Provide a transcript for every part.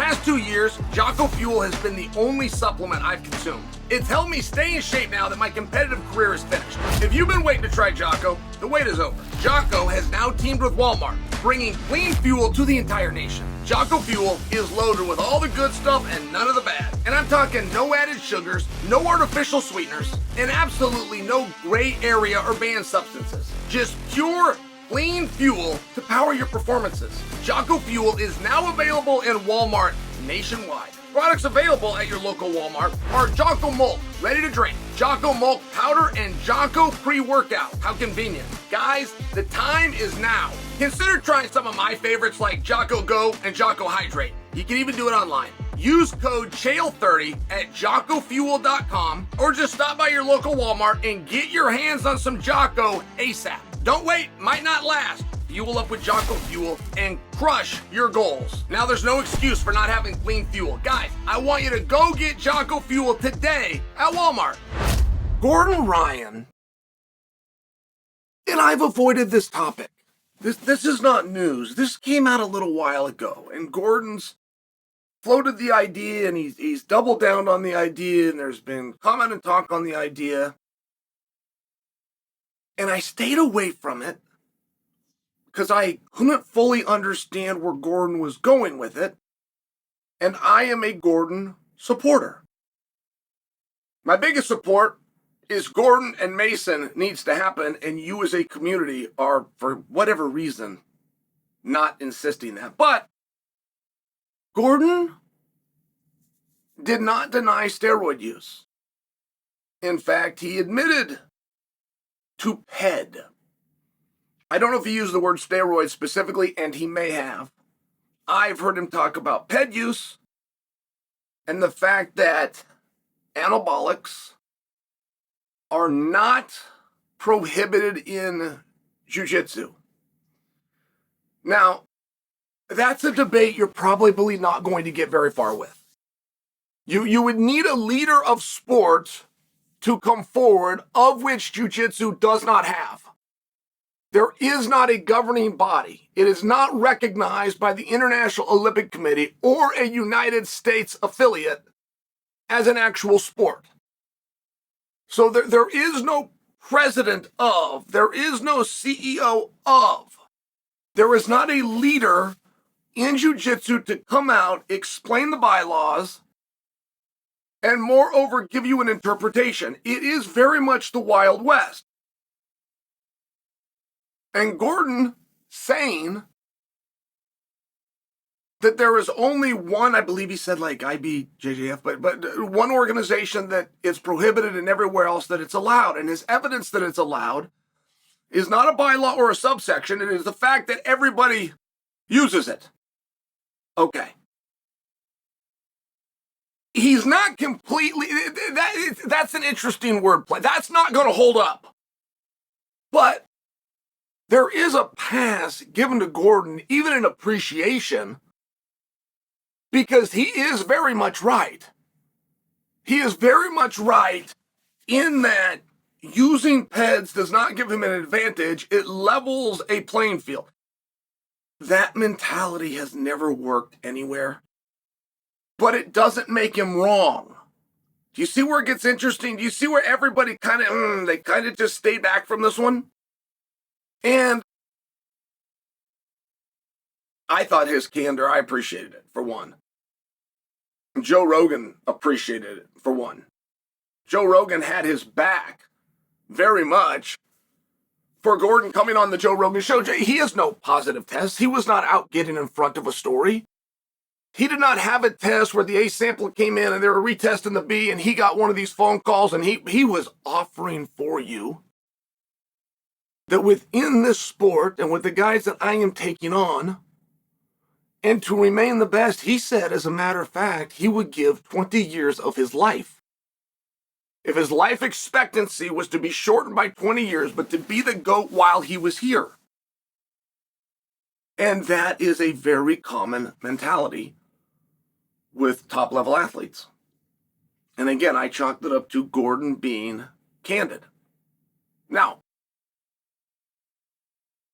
past 2 years, Jocko Fuel has been the only supplement I've consumed. It's helped me stay in shape now that my competitive career is finished. If you've been waiting to try Jocko, the wait is over. Jocko has now teamed with Walmart, bringing clean fuel to the entire nation. Jocko Fuel is loaded with all the good stuff and none of the bad. And I'm talking no added sugars, no artificial sweeteners, and absolutely no gray area or banned substances. Just pure, clean fuel to power your performances. Jocko Fuel is now available in Walmart nationwide. Products available at your local Walmart are Jocko Malt, ready to drink, Jocko Malt powder, and Jocko pre-workout. How convenient. Guys, the time is now. Consider trying some of my favorites like Jocko Go and Jocko Hydrate. You can even do it online. Use code CHAEL30 at JockoFuel.com or just stop by your local Walmart and get your hands on some Jocko ASAP. Don't wait, might not last. Fuel up with Jocko Fuel and crush your goals. Now there's no excuse for not having clean fuel. Guys, I want you to go get Jocko Fuel today at Walmart. Gordon Ryan, and I've avoided this topic. This is not news. This came out a little while ago, and Gordon's floated the idea, and he's doubled down on the idea, and there's been comment and talk on the idea. And I stayed away from it because I couldn't fully understand where Gordon was going with it. And I am a Gordon supporter. My biggest support is Gordon and Mason needs to happen, and you as a community are, for whatever reason, not insisting that. But Gordon did not deny steroid use. In fact, he admitted to PED. I don't know if he used the word steroids specifically, and he may have. I've heard him talk about PED use and the fact that anabolics are not prohibited in Jiu-Jitsu. Now, that's a debate you're probably not going to get very far with. You would need a leader of sport to come forward, of which Jiu-Jitsu does not have. There is not a governing body. It is not recognized by the International Olympic Committee or a United States affiliate as an actual sport. So there is no president of, there is no CEO of, there is not a leader in Jiu-Jitsu to come out, explain the bylaws, and moreover give you an interpretation. It is very much the Wild West. And Gordon saying that there is only one, I believe he said like IBJJF, but one organization that is prohibited and everywhere else that it's allowed. And his evidence that it's allowed is not a bylaw or a subsection. It is the fact that everybody uses it. Okay. He's not completely, that's an interesting wordplay. That's not going to hold up. But there is a pass given to Gordon, even in appreciation, because he is very much right. He is very much right in that using PEDs does not give him an advantage. It levels a playing field. That mentality has never worked anywhere, but it doesn't make him wrong. Do you see where it gets interesting? Do you see where everybody kind of just stayed back from this one? And I thought his candor, I appreciated it, for one. Joe Rogan appreciated it, for one. Joe Rogan had his back very much for Gordon coming on the Joe Rogan show. He has no positive tests. He was not out getting in front of a story. He did not have a test where the A sample came in and they were retesting the B and he got one of these phone calls and he was offering for you that within this sport and with the guys that I am taking on, and to remain the best, he said, as a matter of fact, he would give 20 years of his life. If his life expectancy was to be shortened by 20 years, but to be the GOAT while he was here. And that is a very common mentality with top-level athletes. And again, I chalked it up to Gordon being candid. Now,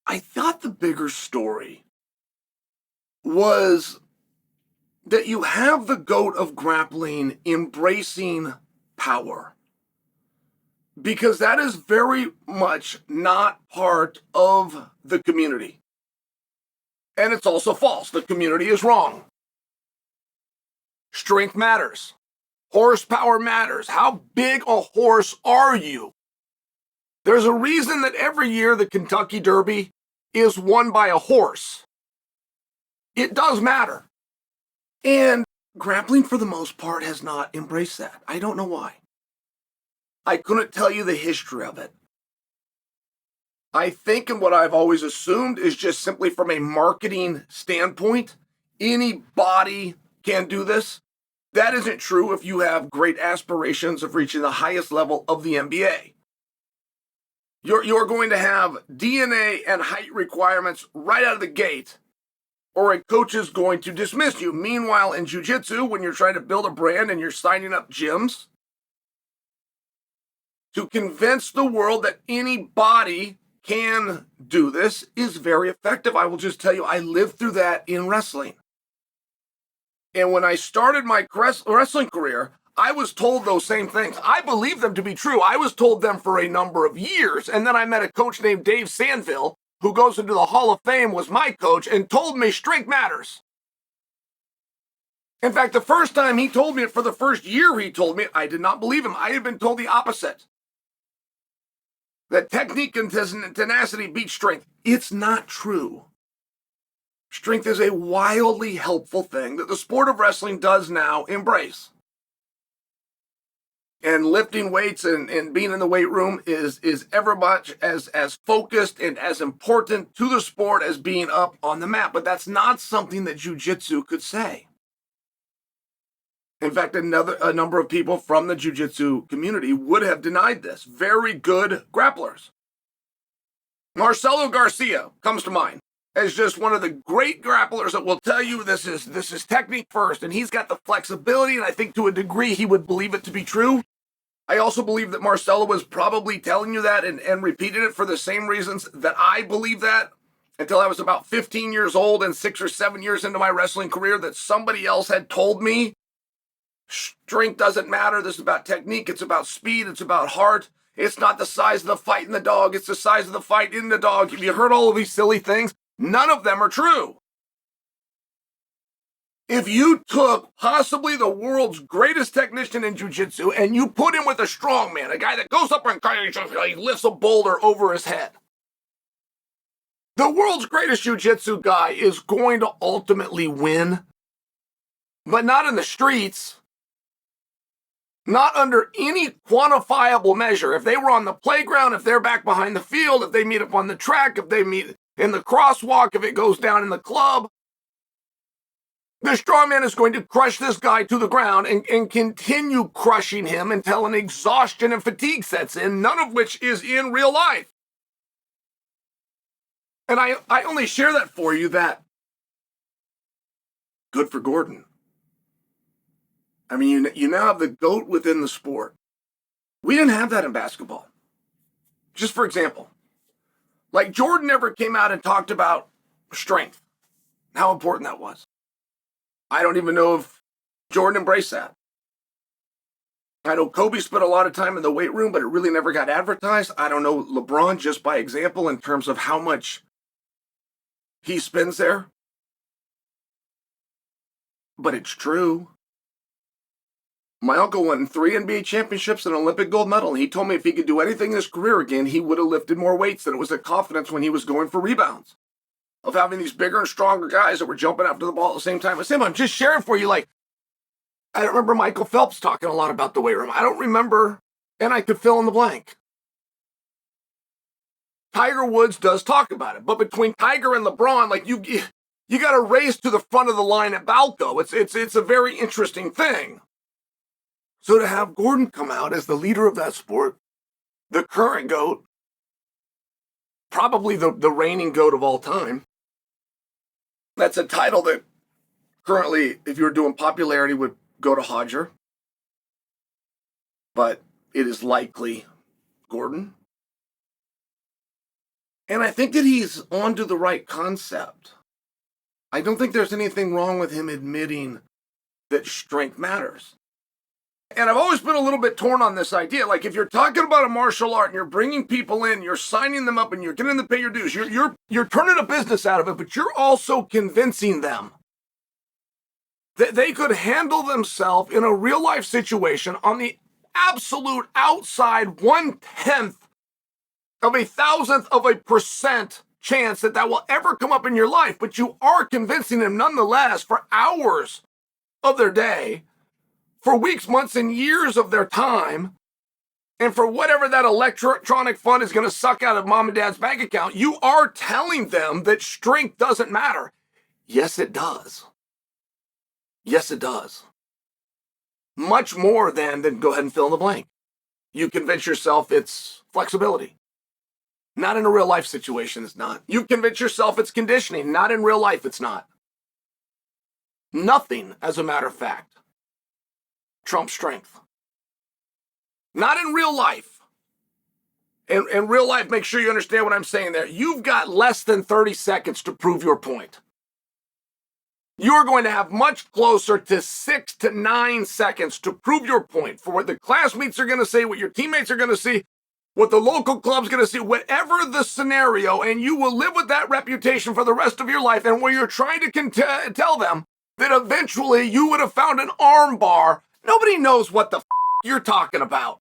I thought the bigger story was that you have the GOAT of grappling embracing power. Because that is very much not part of the community. And it's also false. The community is wrong. Strength matters. Horsepower matters. How big a horse are you? There's a reason that every year the Kentucky Derby is won by a horse. It does matter. And grappling, for the most part, has not embraced that. I don't know why. I couldn't tell you the history of it. I think, and what I've always assumed, is just simply from a marketing standpoint, anybody can do this. That isn't true if you have great aspirations of reaching the highest level of the NBA. You're going to have DNA and height requirements right out of the gate, or a coach is going to dismiss you. Meanwhile, in jiu-jitsu, when you're trying to build a brand and you're signing up gyms, to convince the world that anybody can do this is very effective. I will just tell you, I lived through that in wrestling. And when I started my wrestling career, I was told those same things. I believed them to be true. I was told them for a number of years. And then I met a coach named Dave Sanville, who goes into the Hall of Fame, was my coach, and told me strength matters. In fact, the first time he told me it, for the first year he told me, I did not believe him. I had been told the opposite. That technique and tenacity beat strength. It's not true. Strength is a wildly helpful thing that the sport of wrestling does now embrace. And lifting weights and being in the weight room is ever much as focused and as important to the sport as being up on the mat. But that's not something that jiu-jitsu could say. In fact, a number of people from the jiu-jitsu community would have denied this. Very good grapplers. Marcelo Garcia comes to mind as just one of the great grapplers that will tell you this is technique first, and he's got the flexibility, and I think to a degree he would believe it to be true. I also believe that Marcelo was probably telling you that and repeated it for the same reasons that I believe that until I was about 15 years old and 6 or 7 years into my wrestling career, that somebody else had told me strength doesn't matter. This is about technique. It's about speed. It's about heart. It's not the size of the fight in the dog. It's the size of the fight in the dog. Have you heard all of these silly things? None of them are true. If you took possibly the world's greatest technician in jiu-jitsu and you put him with a strong man, a guy that goes up and he lifts a boulder over his head, the world's greatest jiu-jitsu guy is going to ultimately win, but not in the streets. Not under any quantifiable measure. If they were on the playground, if they're back behind the field, if they meet up on the track, if they meet in the crosswalk, if it goes down in the club, the strongman is going to crush this guy to the ground and continue crushing him until an exhaustion and fatigue sets in, none of which is in real life. And I only share that for you that good for Gordon. I mean, you now have the GOAT within the sport. We didn't have that in basketball. Just for example, like Jordan never came out and talked about strength, how important that was. I don't even know if Jordan embraced that. I know Kobe spent a lot of time in the weight room, but it really never got advertised. I don't know LeBron, just by example, in terms of how much he spends there. But it's true. My uncle won 3 NBA championships and an Olympic gold medal, and he told me if he could do anything in his career again, he would have lifted more weights. And it was the confidence when he was going for rebounds of having these bigger and stronger guys that were jumping after the ball at the same time as him. I'm just sharing for you, like, I don't remember Michael Phelps talking a lot about the weight room. I don't remember, and I could fill in the blank. Tiger Woods does talk about it, but between Tiger and LeBron, like you got to race to the front of the line at Balco. It's a very interesting thing. So to have Gordon come out as the leader of that sport, the current GOAT, probably the reigning GOAT of all time, that's a title that currently, if you were doing popularity, would go to Hodger. But it is likely Gordon. And I think that he's onto the right concept. I don't think there's anything wrong with him admitting that strength matters. And I've always been a little bit torn on this idea. Like, if you're talking about a martial art and you're bringing people in, you're signing them up and you're getting them to pay your dues, you're turning a business out of it, but you're also convincing them that they could handle themselves in a real life situation on the absolute outside 1/10 of a 1,000th of a percent chance that will ever come up in your life. But you are convincing them nonetheless for hours of their day, for weeks, months, and years of their time, and for whatever that electronic fund is going to suck out of mom and dad's bank account. You are telling them that strength doesn't matter. Yes, it does. Yes, it does. Much more than go ahead and fill in the blank. You convince yourself it's flexibility. Not in a real life situation, it's not. You convince yourself it's conditioning. Not in real life, it's not. Nothing, as a matter of fact, trumps strength. Not in real life. In real life, make sure you understand what I'm saying there. You've got less than 30 seconds to prove your point. You're going to have much closer to 6 to 9 seconds to prove your point for what the classmates are going to say, what your teammates are going to see, what the local club's going to see, whatever the scenario, and you will live with that reputation for the rest of your life. And where you're trying to tell them that eventually you would have found an arm bar, nobody knows what the you're talking about.